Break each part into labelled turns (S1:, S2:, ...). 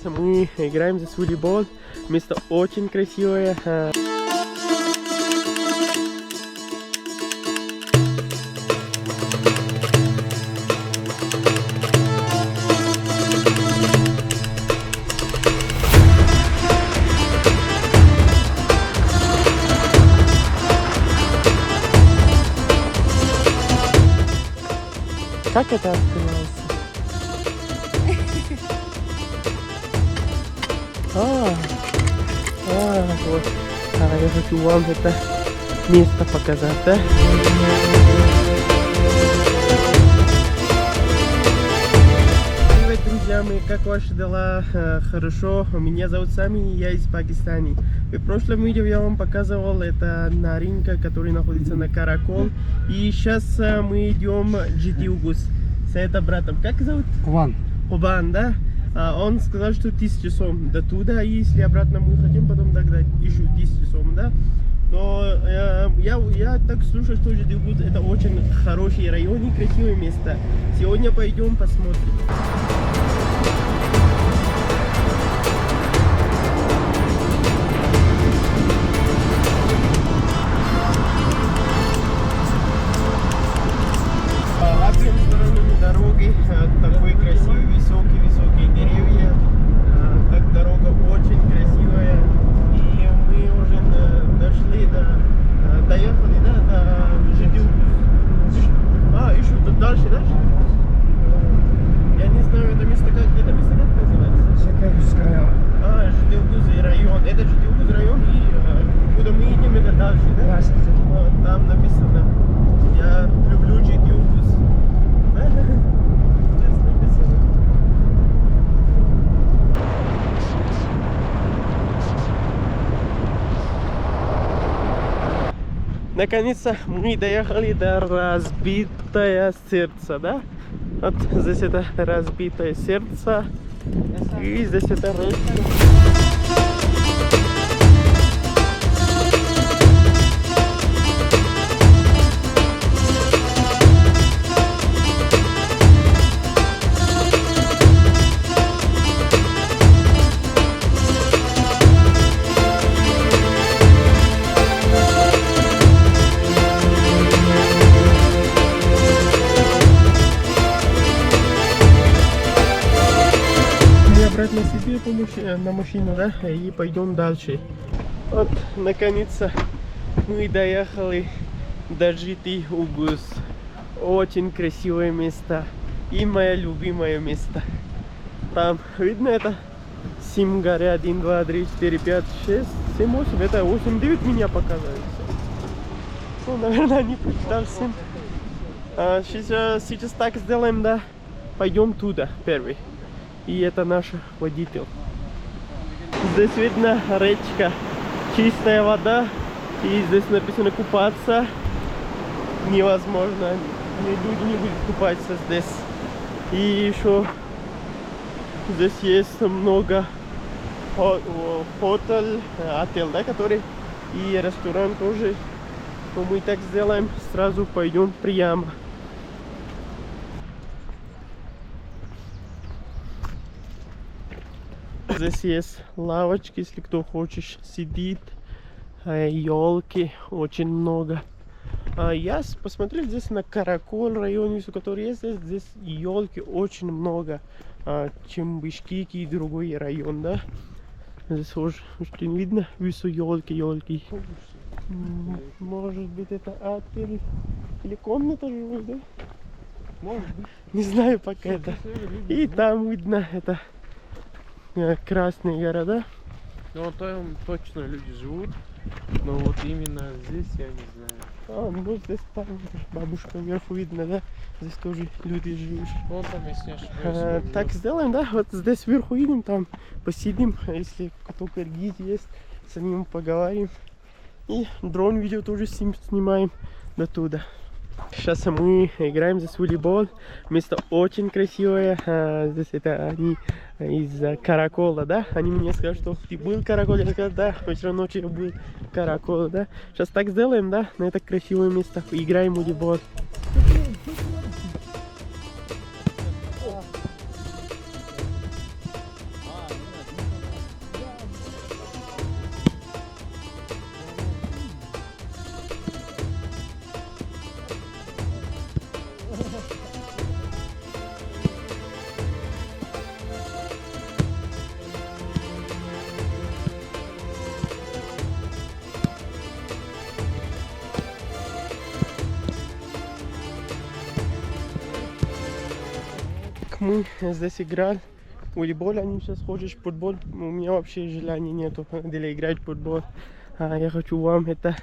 S1: мы играем здесь в волейбол. Место очень красивое. Как это открывается? Вот. Я хочу вам это место показать, да? Привет, друзья мои, как ваши дела? Хорошо, меня зовут Сами, я из Пакистана. В прошлом видео я вам показывал это на рынке, который находится на Каракол. И сейчас мы идем GT Угус с это братом. Как зовут?
S2: Кубан.
S1: Кубан, да? Он сказал, что 1000 сом до туда, и если обратно мы хотим, потом тогда еще 1000 сом, да? Но я так слушаю, что GT Угус это очень хороший район и красивое место. Сегодня пойдем посмотрим. Объем сторонами дороги, такой красивый, высокие деревья, так дорога очень красивая, и мы уже доехали, да, до GT Угус. Еще тут дальше? Я не знаю, это место как называется? GT Угус район, это GT Угус район, и куда мы едем, это дальше, да? Там написано, я люблю GT Угус. Наконец-то мы доехали до разбитое сердце, да? Вот здесь это разбитое сердце, и здесь это речка. На себе на машину, да, и пойдем дальше. Вот, наконец-то мы доехали до GT Угус. Очень красивое место и мое любимое место. Там видно это 7 горы, 1, 2, 3, 4, 5, 6, 7, 8, это 8, 9 меня показывает. Ну, наверное, не посчитал 7. Сейчас так сделаем, да, пойдем туда первый. И это наш водитель. Здесь видно речка, чистая вода. И здесь написано купаться невозможно. Люди не будут купаться здесь. И еще здесь есть много отель, да, который и ресторан тоже. Но мы так сделаем, сразу пойдем прямо. Здесь есть лавочки, если кто хочет сидит, елки очень много. Я посмотрел здесь на Каракол районе, который есть здесь елки очень много, чем Бишкеки и другой район, да. Здесь очень видно елки. Может быть это отель или комната живой, да?
S2: Может быть.
S1: Не знаю пока это. И там видно это красные города.
S2: Ну там точно люди живут, но вот именно здесь я не знаю.
S1: Ну здесь там бабушка вверху видно, да? Здесь тоже люди живут.
S2: Вон там, если не ошибаюсь.
S1: Так сделаем, да? Вот здесь вверху идем, там посидим, если кто-то гид есть, с ним поговорим. И дрон видео тоже снимаем до туда. Сейчас мы играем здесь в волейбол. Место очень красивое. Здесь это они из Каракола, да? Они мне скажут, что ты был в Караколе. Я сказал, да, вчера ночью я был в Караколе, да? Сейчас так сделаем, да? На это красивое место. Играем в волейбол. мы здесь играли волейбол, они сейчас ходят в футбол. У меня вообще желания нету для играть в футбол. Я хочу вам это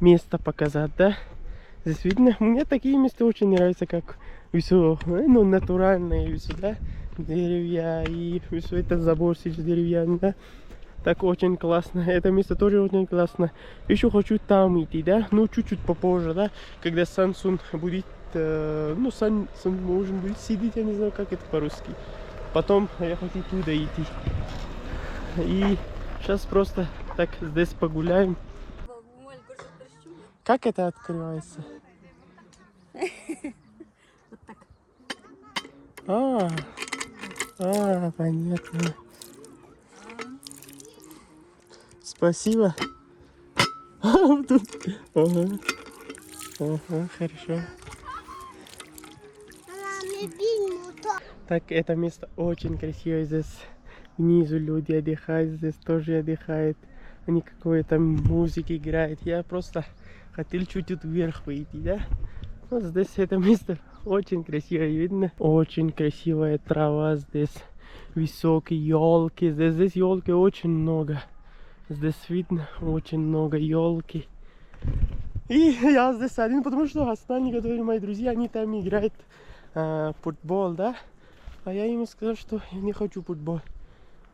S1: место показать, да? Здесь видно, мне такие места очень нравятся, как все, ну, натуральные, все, да? Деревья и все это забор сейчас деревянный, да? Так очень классно. Это место тоже очень классно. Еще хочу там идти, да? Ну, чуть-чуть попозже, да? Когда Самсун будет, ну, сан может быть сидеть, я не знаю, как это по-русски. Потом я хочу туда идти. И сейчас просто так здесь погуляем. Как это открывается? Вот так. Понятно. Спасибо. Ага, хорошо. Так, это место очень красивое. Здесь внизу люди отдыхают, здесь тоже отдыхают. Они какой-то музыки играют. Я просто хотел чуть-чуть вверх выйти, да? Вот здесь это место очень красиво видно. Очень красивая трава здесь. Высокие елки. Здесь елки очень много. Здесь видно очень много елки. И я здесь один, потому что остальные, которые мои друзья, они там играют футбол, да? А я им сказал, что я не хочу футбол.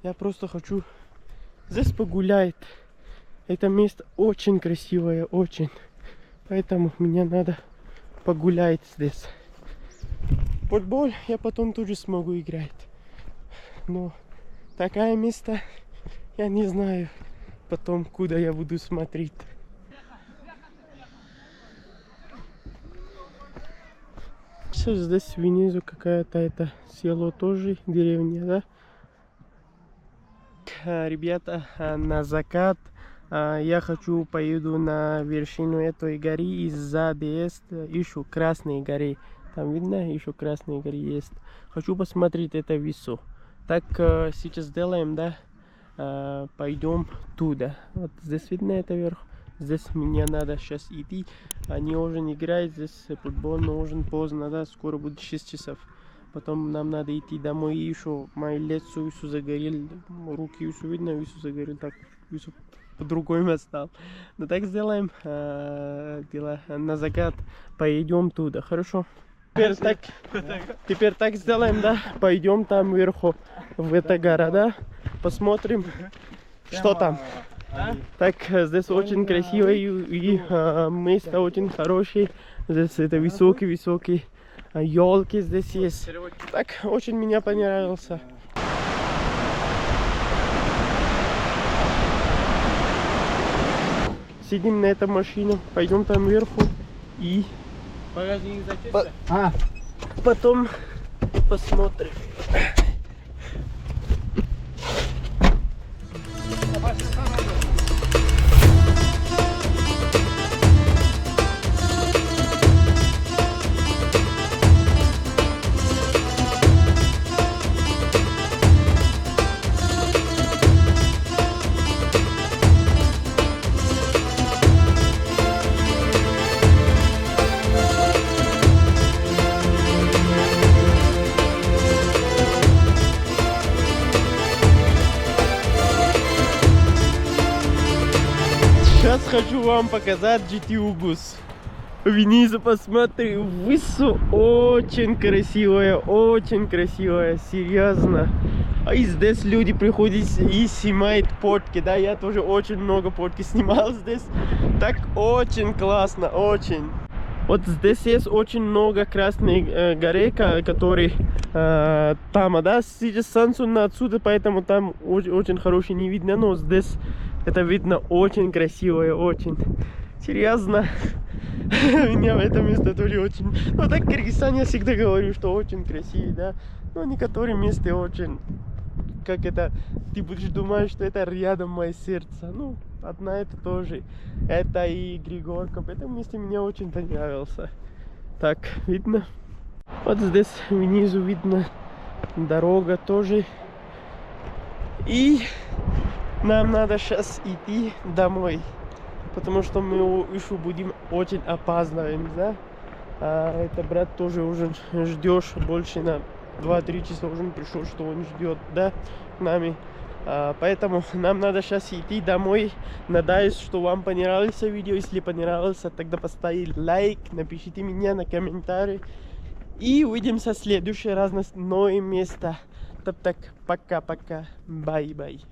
S1: Я просто хочу здесь погулять. Это место очень красивое, очень. Поэтому мне надо погулять здесь. Футбол я потом тоже смогу играть. Но такое место, я не знаю потом, куда я буду смотреть. Сейчас здесь внизу какая-то это село тоже, деревня, да? Ребята, на закат я хочу поеду на вершину этой горы, и сзади есть еще красные горы. Там видно, еще красные горы есть. Хочу посмотреть это весу. Так сейчас сделаем, да? Пойдем туда. Вот здесь видно это вверх. Здесь мне надо сейчас идти. Они уже не играют здесь футбол, но уже поздно, да? Скоро будет 6 часов. Потом нам надо идти домой. И еще мои лицо все загорели, руки все видно, все загорели, так все по-другому стал. Но так сделаем дела на закат. Пойдем туда, хорошо? Теперь так сделаем, да? Пойдем там вверху, в это гора, да? Посмотрим, что там. Так, здесь очень красиво и место очень хорошее. Здесь это высокие елки здесь есть. Так, очень мне понравился. Сидим на этой машине, пойдем там вверху и потом посмотрим. Сейчас хочу вам показать GTU-бус. Внизу посмотри, высу очень красивая, серьезно. А и здесь люди приходят и снимают фотки, да, я тоже очень много фотки снимал здесь. Так очень классно, очень. Вот здесь есть очень много красных горы, которые там, да, сейчас Самсун отсюда, поэтому там очень хороший не видно, но здесь это видно очень красивое, очень. Серьезно, меня в этом месте тоже очень... Ну так, Кыргызстан я всегда говорю, что очень красивый, да. Но некоторые места очень... Как это... Ты будешь думать, что это рядом мое сердце. Ну, одна это тоже. Это и Григорка. В этом месте мне очень понравился. Так, видно? Вот здесь внизу видно дорога тоже. И нам надо сейчас идти домой. Потому что мы еще будем очень опаздываем, да? А это брат тоже уже ждешь больше на 2-3 часа уже пришел, что он ждет, да, нами. Поэтому нам надо сейчас идти домой. Надеюсь, что вам понравилось видео. Если понравилось, тогда поставьте лайк, напишите мне на комментарии. И увидимся в следующий раз на новое место. Так, пока-пока. Бай-бай.